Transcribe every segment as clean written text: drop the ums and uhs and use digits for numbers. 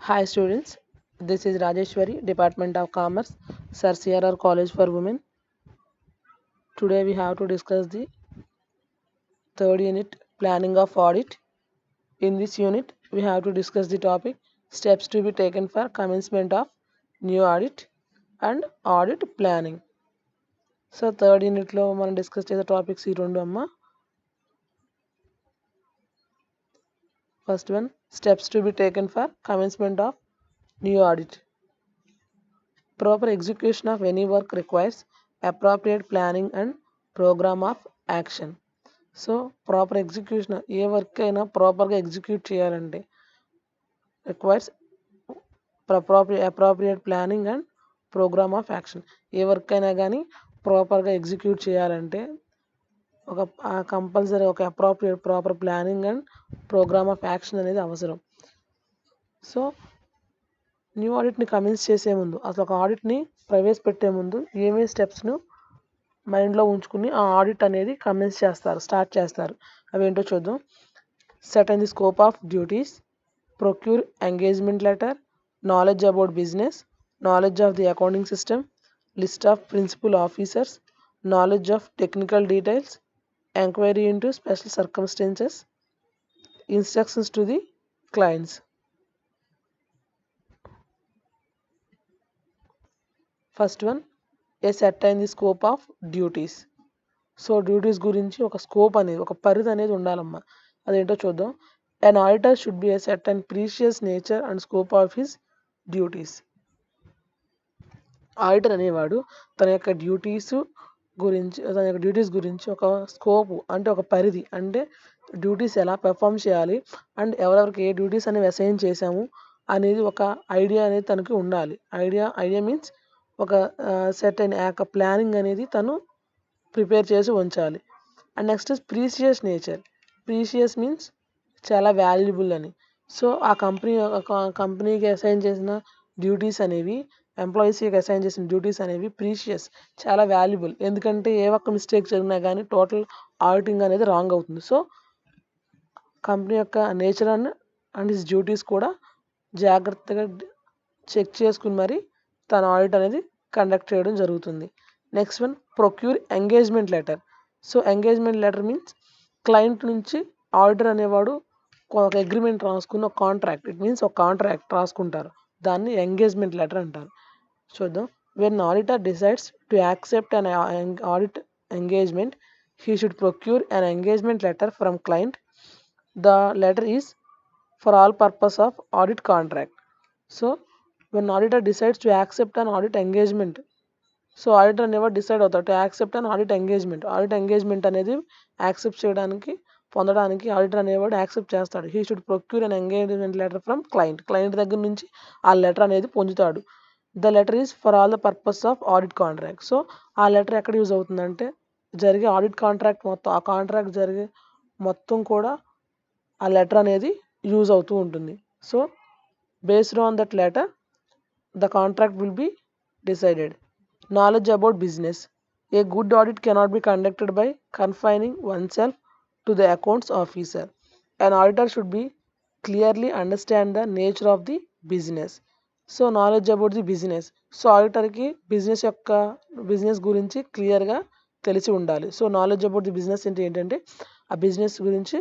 Hi students, this is Rajeshwari, Department of Commerce, Sir CRR College for Women. Today we have to discuss the third unit, Planning of Audit. In this unit, we have to discuss the topic, Steps to be taken for commencement of new audit and audit planning. So third యూనిట్లో మనం discuss చేసే topics ఈ రెండు అమ్మ. First one, steps to be taken for commencement of new audit. Proper execution of any work requires appropriate planning and program of action. So proper execution, ఏ work అయినా ప్రాపర్గా execute చేయాలంటే requires appropriate planning and program of action. ఏ work అయినా కానీ ప్రాపర్గా execute చేయాలంటే ఒక కంపల్సరీ ఒక proper planning and program of action అనేది అవసరం. సో న్యూ ఆడిట్ని కమెన్స్ చేసే ముందు, అసలు ఒక ఆడిట్ని ప్రవేశపెట్టే ముందు ఏమేమి స్టెప్స్ను మైండ్లో ఉంచుకుని ఆ ఆడిట్ అనేది కమెన్స్ చేస్తారు, స్టార్ట్ చేస్తారు. అవేంటో చూద్దాం. Set the scope of duties, procure engagement letter, knowledge about business, knowledge of the accounting system, list of principal officers, knowledge of technical details, enquiry into special circumstances, instructions to the clients. First one, A set అయిన the scope of duties. So duties గురించి ఒక scope అనేది, ఒక పరిధి అనేది ఉండాలమ్మా. అదేంటో చూద్దాం. అన్ auditor should be A set and precious nature and scope of his duties. Auditor అనేవాడు తన యొక్క డ్యూటీస్ గురించి ఒక స్కోప్ అంటే ఒక పరిధి, అంటే డ్యూటీస్ ఎలా పెర్ఫామ్ చేయాలి అండ్ ఎవరెవరికి ఏ డ్యూటీస్ అనేవి అసైన్ చేశాము అనేది ఒక ఐడియా అనేది తనకి ఉండాలి. ఐడియా మీన్స్ ఒక సెట్ అయిన యొక్క ప్లానింగ్ అనేది తను ప్రిపేర్ చేసి ఉంచాలి. And next precious nature. Precious means చాలా వాల్యుబుల్ అని. సో ఆ కంపెనీకి అసైన్ చేసిన డ్యూటీస్ అనేవి, ఎంప్లాయీస్కి అసైన్ చేసిన డ్యూటీస్ అనేవి ప్రీషియస్, చాలా వాల్యుబుల్. ఎందుకంటే ఏ ఒక్క మిస్టేక్ జరిగినా కానీ టోటల్ ఆడిటింగ్ అనేది రాంగ్ అవుతుంది. సో కంపెనీ యొక్క నేచర్ అండ్ హిస్ డ్యూటీస్ కూడా జాగ్రత్తగా చెక్ చేసుకుని మరి తన ఆడిట్ అనేది కండక్ట్ చేయడం జరుగుతుంది. Next one, procure engagement letter. So engagement letter means client నుంచి ఆడిటర్ అనేవాడు ఒక అగ్రిమెంట్ రాసుకుని ఒక కాంట్రాక్ట్, ఇట్ మీన్స్ ఒక కాంట్రాక్ట్ రాసుకుంటారు, దాన్ని ఎంగేజ్మెంట్ లెటర్ అంటారు. చూద్దాం. When auditor decides to accept an audit engagement, he should procure an engagement letter from client. The letter is for all purpose of audit contract. So when auditor decides to accept an audit engagement, so auditor అనేవాడు decide అవుతాడు to accept an audit engagement. Audit engagement అనేది accept చేయడానికి, పొందడానికి auditor అనేవాడు accept చేస్తాడు. He should procure an engagement letter from client దగ్గర నుంచి ఆ లెటర్ అనేది పొందుతాడు. The letter is for all the purpose of audit contract. So ఆ లెటర్ ఎక్కడ యూజ్ అవుతుందంటే జరిగే ఆడిట్ కాంట్రాక్ట్ మొత్తం, ఆ కాంట్రాక్ట్ జరిగే మొత్తం కూడా ఆ లెటర్ అనేది యూజ్ అవుతూ ఉంటుంది. So based on that letter the contract will be decided. Knowledge about business. A good audit cannot be conducted by confining oneself to the accounts officer. An auditor should be clearly understand the nature of the business. So knowledge about the business. So ఆడిటర్కి business గురించి క్లియర్గా తెలిసి ఉండాలి. So knowledge about the business అంటే ఏంటంటే ఆ business గురించి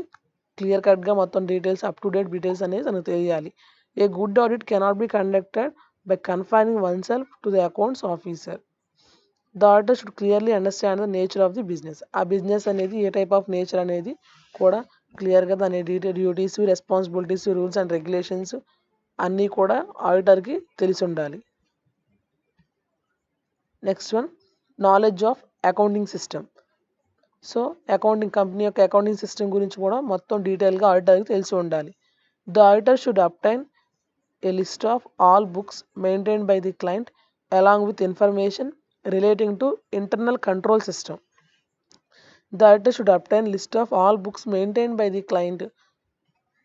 clear కట్గా మొత్తం details, up to date details అనేది తనకు తెలియాలి. A good audit cannot be conducted by confining oneself to the accounts officer. The auditor should clearly understand the nature of the business. ఆ బిజినెస్ అనేది ఏ type of nature అనేది కూడా క్లియర్గా దాని duties, responsibilities, rules and regulations అన్నీ కూడా ఆడిటర్కి తెలిసి ఉండాలి. Next one, knowledge of accounting system. So company యొక్క అకౌంటింగ్ సిస్టమ్ గురించి కూడా మొత్తం డీటెయిల్గా ఆడిటర్కి తెలిసి ఉండాలి. The auditor should obtain a list of all books maintained by the client along with information relating to internal control system. The auditor should obtain list of all books maintained by the client.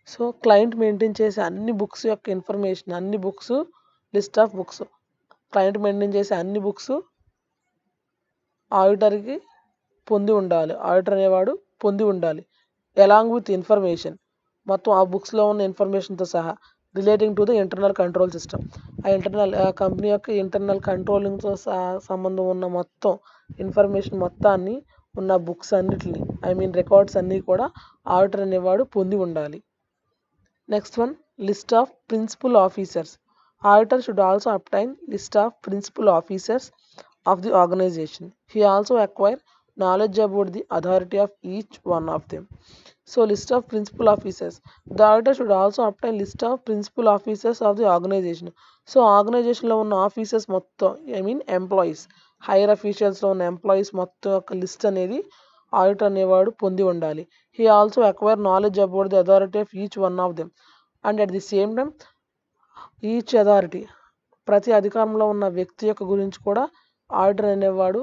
So client maintain చేసే అన్ని books యొక్క information, అన్ని books, list of books, client maintain చేసే అన్ని books ఆడిటర్కి auditor అనేవాడు పొంది ఉండాలి. Along with information, మొత్తం ఆ బుక్స్లో ఉన్న ఇన్ఫర్మేషన్తో సహా. Relating to the internal control system. ఆ కంపెనీ యొక్క ఇంటర్నల్ కంట్రోలింగ్తో సంబంధం ఉన్న మొత్తం ఇన్ఫర్మేషన్ మొత్తాన్ని ఉన్న బుక్స్ అన్నిటిని రికార్డ్స్ అన్నీ కూడా ఆడిటర్ అనేవాడు పొంది ఉండాలి. Next one, list of principal officers. Auditor should also obtain list of principal officers of the organization. He also acquire knowledge about the authority of each one of them. So list of principal officers. The auditor should also obtain list of principal officers of the organization. So organization లో ఉన్న officers మొత్తం employees, hire అఫీషియల్స్లో ఉన్న employees మొత్తం యొక్క list అనేది auditor అనేవాడు పొంది ఉండాలి. He also acquire knowledge about the authority of each one of them. And at the same time each authority, ప్రతి అధికారంలో ఉన్న వ్యక్తి యొక్క గురించి కూడా ఆడిటర్ అనేవాడు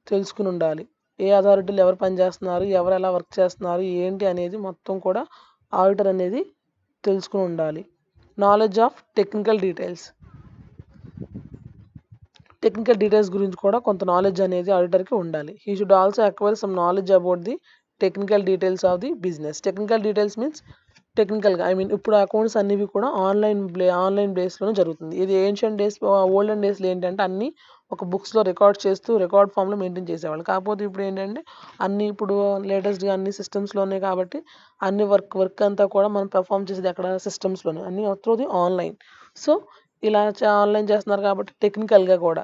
తెలుసుకుని ఉండాలి. ఏ అథారిటీలు ఎవరు పనిచేస్తున్నారు, ఎవరు ఎలా వర్క్ చేస్తున్నారు, ఏంటి అనేది మొత్తం కూడా ఆడిటర్ అనేది తెలుసుకుని ఉండాలి. Knowledge of technical details. Technical details గురించి కూడా కొంత నాలెడ్జ్ అనేది ఆడిటర్కి ఉండాలి. He should also acquire some knowledge about the technical details of the business. Technical details means టెక్నికల్గా ఇప్పుడు అకౌంట్స్ అన్నీ కూడా ఆన్లైన్ బేస్లోనే జరుగుతుంది. ఇది ఓల్డెన్ డేస్లో ఏంటంటే అన్నీ ఒక బుక్స్లో రికార్డ్ చేస్తూ రికార్డ్ ఫామ్లో మెయింటైన్ చేసేవాళ్ళు. కాకపోతే ఇప్పుడు ఏంటంటే ఇప్పుడు లేటెస్ట్గా అన్ని సిస్టమ్స్లోనే కాబట్టి అన్ని వర్క్ అంతా కూడా మనం పెర్ఫామ్ చేసేది ఎక్కడ, సిస్టమ్స్లోనే, అన్నీ త్రూ ది ఆన్లైన్. సో ఇలా ఆన్లైన్ చేస్తున్నారు కాబట్టి టెక్నికల్గా కూడా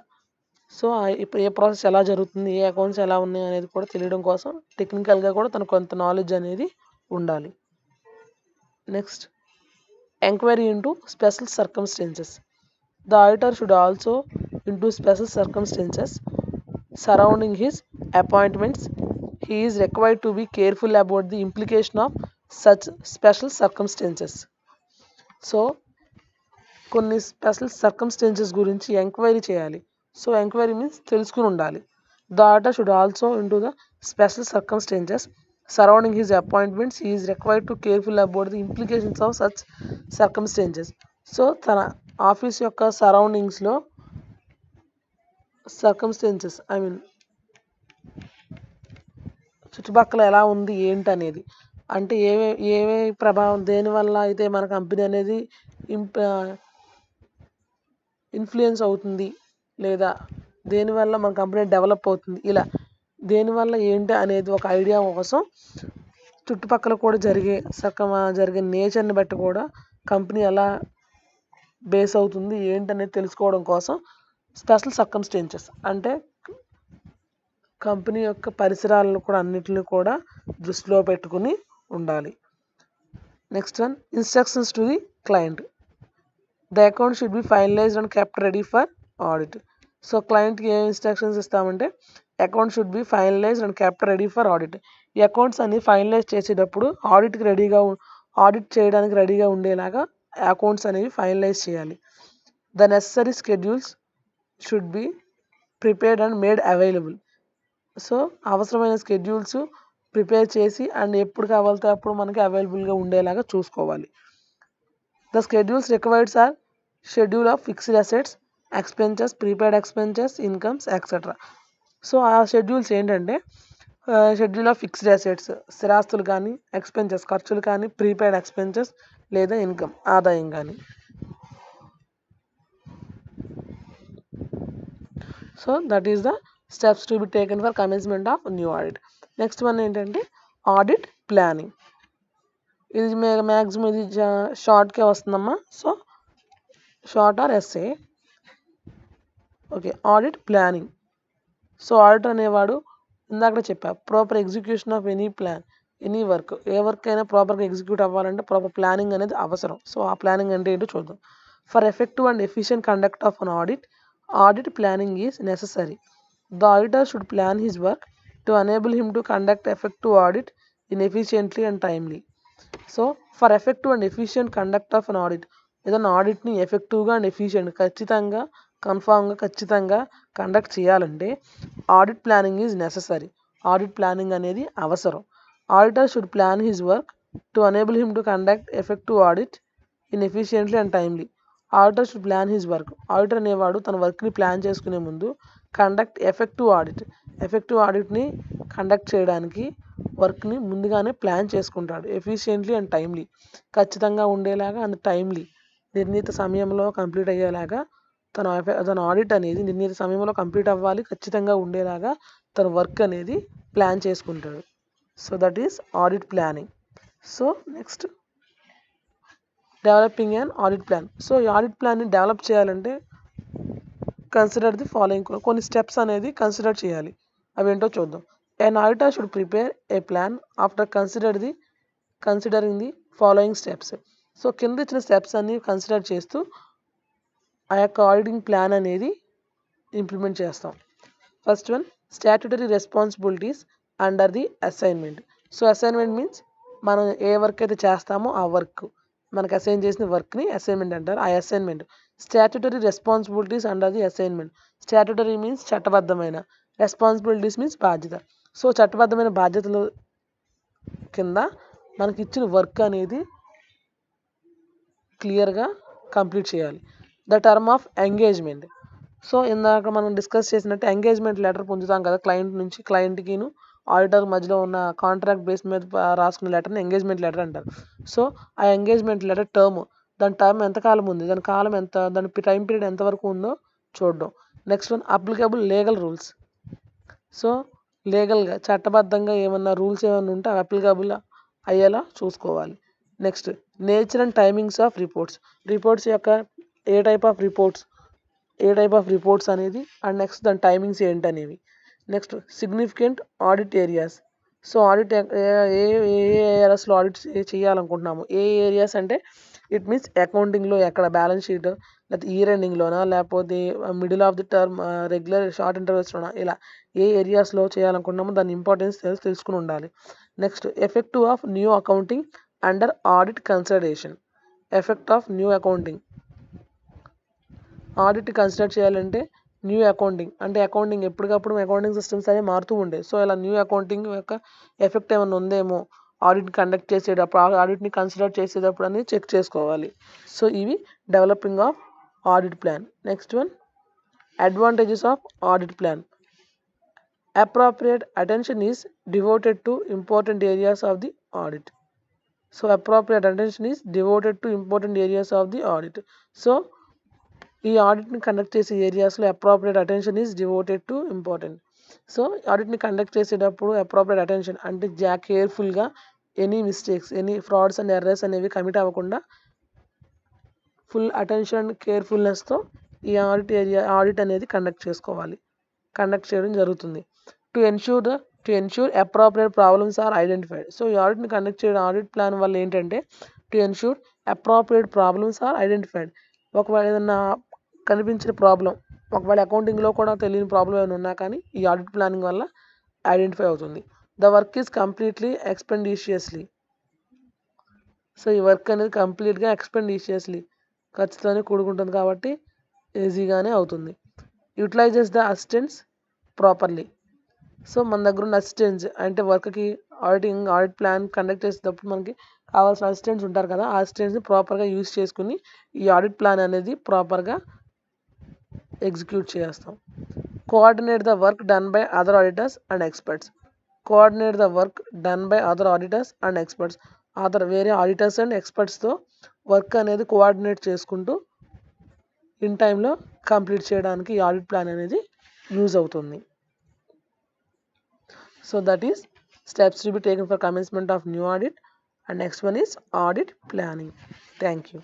ఇప్పుడు ఏ ప్రాసెస్ ఎలా జరుగుతుంది, ఏ అకౌంట్స్ ఎలా ఉన్నాయి అనేది కూడా తెలియడం కోసం టెక్నికల్గా కూడా తనకు కొంత నాలెడ్జ్ అనేది ఉండాలి. Next, enquiry into special circumstances. The auditor should also into special circumstances surrounding his appointments. He is required to be careful about the implication of such special circumstances. So కొన్ని స్పెషల్ సర్కమ్స్టెన్సెస్ గురించి enquiry చేయాలి. So enquiry means తెలుసుకుని ఉండాలి. The auditor should also into the special circumstances surrounding his appointments. He is required to careful about the implications of such circumstances. So తన office యొక్క సరౌండింగ్స్లో circumstances చుట్టుపక్కల ఎలా ఉంది ఏంటి అనేది, అంటే ఏవే ప్రభావం, దేనివల్ల అయితే మన కంపెనీ అనేది ఇన్ఫ్లుయెన్స్ అవుతుంది, లేదా దేనివల్ల మన కంపెనీ డెవలప్ అవుతుంది, ఇలా దేనివల్ల ఏంటి అనేది ఒక ఐడియా కోసం చుట్టుపక్కల కూడా జరిగే నేచర్ని బట్టి కూడా కంపెనీ ఎలా బేస్ అవుతుంది ఏంటనేది తెలుసుకోవడం కోసం స్పెషల్ సర్కమ్స్టెన్సెస్ అంటే కంపెనీ యొక్క పరిసరాలను కూడా అన్నిటిని కూడా దృష్టిలో పెట్టుకుని ఉండాలి. Next one, instructions to the client. The account should be finalised and kept ready for audit. So క్లయింట్కి ఏ ఇన్స్ట్రక్షన్స్ ఇస్తామంటే account should be finalised and kept ready for audit. ఈ అకౌంట్స్ అన్ని ఫైనలైజ్ చేసేటప్పుడు ఆడిట్ చేయడానికి రెడీగా ఉండేలాగా అకౌంట్స్ అనేవి ఫైనలైజ్ చేయాలి. The necessary schedules should be prepared and made available. So అవసరమైన స్కెడ్యూల్స్ ప్రిపేర్ చేసి అండ్ ఎప్పుడు కావాలితే అప్పుడు మనకి అవైలబుల్గా ఉండేలాగా చూసుకోవాలి. The schedules required are schedule of fixed assets, expenses, prepaid expenses, incomes etcetera. So ఆ షెడ్యూల్స్ ఏంటంటే షెడ్యూల్ ఆఫ్ ఫిక్స్డ్ అసెట్స్ స్థిరాస్తులు కానీ, ఎక్స్పెన్సెస్ ఖర్చులు కానీ, ప్రీపెయిడ్ ఎక్స్పెన్సెస్ లేదా ఇన్కమ్ ఆదాయం కానీ. So that is the steps to be taken for commencement of new audit. Next one ఏంటంటే ఆడిట్ ప్లానింగ్. ఇది మ్యాక్సిమం ఇది షార్ట్కే వస్తుందమ్మా. So short or essay. Okay, audit planning. So auditor అనేవాడు ఇందాక చెప్పా, proper execution of any plan, any work, ఏ work అయినా ప్రాపర్గా ఎగ్జిక్యూట్ అవ్వాలంటే ప్రాపర్ ప్లానింగ్ అనేది అవసరం. సో ఆ ప్లానింగ్ అంటే ఏంటో చూద్దాం. For effective and efficient conduct of an audit planning is necessary. The auditor should plan his work to enable him to conduct effective audit in efficiently and timely. So for effective and efficient conduct of an audit, ఏదైనా ఆడిట్ని ఎఫెక్టివ్గా and efficient ఖచ్చితంగా conduct చేయాలంటే audit planning is necessary. Audit planning అనేది అవసరం. Auditor should plan his work to enable him to conduct effective audit in efficiently and timely. Auditor should plan his work. Auditor అనేవాడు తన వర్క్ని plan చేసుకునే ముందు conduct effective ఆడిట్ని conduct చేయడానికి వర్క్ని ముందుగానే ప్లాన్ చేసుకుంటాడు. ఎఫిషియెంట్లీ అండ్ టైమ్లీ, ఖచ్చితంగా ఉండేలాగా అండ్ టైమ్లీ నిర్ణీత సమయంలో కంప్లీట్ అయ్యేలాగా తన ఆడిట్ అనేది నిర్ణీత సమయంలో కంప్లీట్ అవ్వాలి, ఖచ్చితంగా ఉండేలాగా తన వర్క్ అనేది ప్లాన్ చేసుకుంటాడు. So that is audit planning. So next developing and audit plan. So ఈ ఆడిట్ ప్లాన్ని డెవలప్ చేయాలంటే కన్సిడర్ ది ఫాలోయింగ్, కొన్ని స్టెప్స్ అనేది కన్సిడర్ చేయాలి. అవేంటో చూద్దాం. An auditor should prepare a plan after considering the following steps. So కింద ఇచ్చిన స్టెప్స్ అన్ని కన్సిడర్ చేస్తూ ఆ యొక్క ఆడిటింగ్ ప్లాన్ అనేది ఇంప్లిమెంట్ చేస్తాం. First one, statutory responsibilities under the assignment. So assignment means మనం ఏ వర్క్ అయితే చేస్తామో ఆ వర్క్, మనకు అసైన్ చేసిన వర్క్ని అసైన్మెంట్ అంటారు. ఆ assignment statutory responsibilities under the assignment. Statutory means చట్టబద్ధమైన, రెస్పాన్సిబిలిటీస్ మీన్స్ బాధ్యత. సో చట్టబద్ధమైన బాధ్యతలు కింద మనకి ఇచ్చిన వర్క్ అనేది క్లియర్గా కంప్లీట్ చేయాలి. The term of engagement. So ఇందాక మనం డిస్కస్ చేసినట్టు ఎంగేజ్మెంట్ లెటర్ పొందుతాం కదా క్లయింట్ నుంచి, క్లయింట్కిను ఆడిటర్ మధ్యలో ఉన్న కాంట్రాక్ట్ బేస్ మీద రాసుకున్న లెటర్ని ఎంగేజ్మెంట్ లెటర్ అంటారు. సో ఆ ఎంగేజ్మెంట్ లెటర్ దాని టర్మ్ ఎంతకాలం ఉంది, దాని కాలం ఎంత, దాని టైం పీరియడ్ ఎంతవరకు ఉందో చూడడం. Next one, applicable legal rules. So లీగల్గా చట్టబద్ధంగా ఏమన్నా రూల్స్ ఏమన్నా ఉంటే అవి అప్లికబుల్ అయ్యేలా చూసుకోవాలి. Next, nature and timings of reports యొక్క ఏ టైప్ ఆఫ్ రిపోర్ట్స్ అనేది, అండ్ నెక్స్ట్ దాని టైమింగ్స్ ఏంటనేవి. Next, significant audit areas. So audit ఏ ఏరియాస్లో ఆడిట్ చేయాలనుకుంటున్నాము. ఏ ఏరియాస్ అంటే ఇట్ మీన్స్ అకౌంటింగ్లో ఎక్కడ, బ్యాలెన్స్ షీట్, లేకపోతే ఇయర్ ఎండింగ్లోనా, లేకపోతే middle of the term, regular short ఇంటర్వెల్స్లోనా, ఇలా ఏ ఏరియాస్లో చేయాలనుకుంటున్నామో దాని ఇంపార్టెన్స్ తెలుసుకుని ఉండాలి. Next, effective of new accounting under audit consideration. Effect of new accounting, audit consider చేయాలంటే న్యూ అకౌంటింగ్ అంటే అకౌంటింగ్ ఎప్పటికప్పుడు అకౌంటింగ్ సిస్టమ్స్ అనేవి మారుతూ ఉంటాయి. సో ఇలా న్యూ అకౌంటింగ్ యొక్క ఎఫెక్ట్ ఏమైనా ఉందేమో ఆడిట్ కండక్ట్ చేసేటప్పుడు, ఆడిట్ని కన్సిడర్ చేసేటప్పుడు అనేది చెక్ చేసుకోవాలి. సో ఇవి developing of audit plan. Next one, advantages of audit plan. Appropriate attention is devoted to important areas of the audit. So appropriate attention is devoted to important areas of the audit. So ఈ ఆడిట్ని conduct చేసే ఏరియాస్లో appropriate attention is devoted to important. So ఆడిట్ని conduct చేసేటప్పుడు appropriate attention అంటే కేర్ఫుల్గా any mistakes, any frauds and errors అనేవి commit అవ్వకుండా ఫుల్ అటెన్షన్ అండ్ కేర్ఫుల్నెస్తో ఈ ఆడిట్ అనేది కండక్ట్ చేయడం జరుగుతుంది. To ensure appropriate problems are identified. So ఈ ఆడిట్ని కండక్ట్ చేయడం, ఆడిట్ ప్లాన్ వల్ల ఏంటంటే to ensure appropriate problems are identified. ఒకవేళ ఏదన్నా కనిపించిన ప్రాబ్లం, ఒకవేళ అకౌంటింగ్లో కూడా తెలియని ప్రాబ్లం ఏమైనా ఉన్నా కానీ ఈ ఆడిట్ ప్లానింగ్ వల్ల ఐడెంటిఫై అవుతుంది. The work is completely expeditiously. So ఈ వర్క్ అనేది కంప్లీట్గా ఎక్స్పెండిషియస్లీ ఖర్చుతోనే కూడుకుంటుంది కాబట్టి ఈజీగానే అవుతుంది. Utilises the assistants properly. So మన దగ్గర ఉన్న అసిస్టెంట్స్ అంటే వర్క్కి ఆడిట్ ప్లాన్ కండక్ట్ చేసేటప్పుడు మనకి కావాల్సిన అసిస్టెంట్స్ ఉంటారు కదా, ఆ అసిస్టెంట్స్ని ప్రాపర్గా యూజ్ చేసుకుని ఈ ఆడిట్ ప్లాన్ అనేది ప్రాపర్గా ఎగ్జిక్యూట్ చేస్తాం. Coordinate the work done by other auditors and experts. వేరే ఆడిటర్స్ అండ్ ఎక్స్పర్ట్స్తో వర్క్ అనేది కోఆర్డినేట్ చేసుకుంటూ ఇన్ టైంలో కంప్లీట్ చేయడానికి ఈ ఆడిట్ ప్లాన్ అనేది యూజ్ అవుతుంది. So that is steps to be taken for commencement of new audit, and next one is audit planning. Thank you.